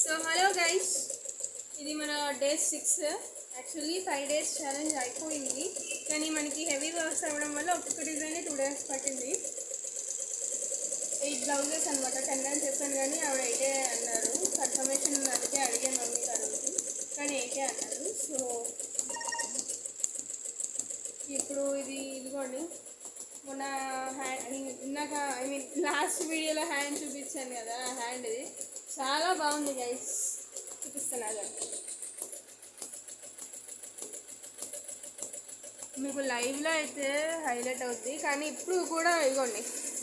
So hello guys, ఇది మన day 6. Actually 5 days challenge అయిపోయింది, కానీ మనకి హెవీ వర్క్స్ అవ్వడం వల్ల ఒక్కొక్క డిజైన్ 2 days పట్టింది. 8 బ్లౌజెస్ అనమాట. 10 అని చెప్పాను కానీ ఆవిడ 8 అన్నారు. కన్ఫర్మేషన్ అందుకే అడిగాను మమ్మీ గారికి, కానీ 8 అన్నారు. సో ఇప్పుడు ఇదిగోండి, మొన్న హ్యాండ్ ఇందాక లాస్ట్ వీడియోలో హ్యాండ్ చూపించాను కదా, హ్యాండ్ ఇది చాలా బాగుంది గైస్, చూపిస్తున్నాను మీకు లైవ్లో అయితే హైలైట్ అవుద్ది, కానీ ఇప్పుడు కూడా ఇదిగోండి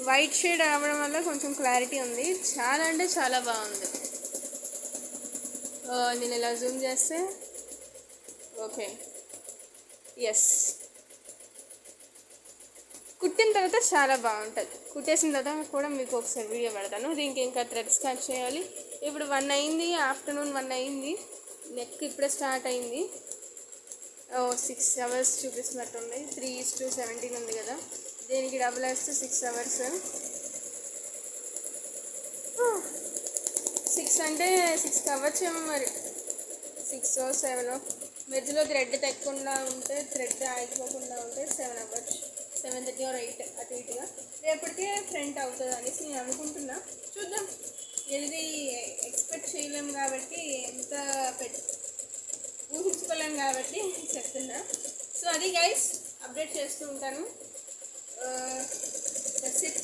వైట్ షేడ్ అవ్వడం వల్ల కొంచెం క్లారిటీ ఉంది. చాలా అంటే చాలా బాగుంది. నేను ఇలా జూమ్ చేస్తే ఓకే, ఎస్, కుట్టిన తర్వాత చాలా బాగుంటుంది. కుట్టేసిన తర్వాత కూడా మీకు ఒకసారి వీడియో పెడతాను. దీనికి ఇంకా థ్రెడ్స్ కట్ చేయాలి. ఇప్పుడు 1 అయింది, ఆఫ్టర్నూన్ 1 అయింది. నెక్ ఇప్పుడే స్టార్ట్ అయింది. 6 hours చూపిస్తున్నట్టుంది. 3:17 ఉంది కదా, దీనికి డబుల్ వేస్తే 6 hours. 6 అంటే 6 అవ్వచ్చేమో మరి, 6 or 7. మధ్యలో థ్రెడ్ తెక్కకుండా ఉంటే, థ్రెడ్ ఆగిపోకుండా ఉంటే 7 అవ్వచ్చు. 7:30 or 8 అటు ఇటుగా. రేపటికే ఫ్రంట్ అవుతుంది అనేసి నేను అనుకుంటున్నా. చూద్దాం. ఇది ఎక్స్పెక్ట్ చేయలేము కాబట్టి, ఎంత ఊహించుకోలేము కాబట్టి చెప్తున్నా. సో అది గైస్, అప్డేట్ చేస్తూ ఉంటాను. That's it.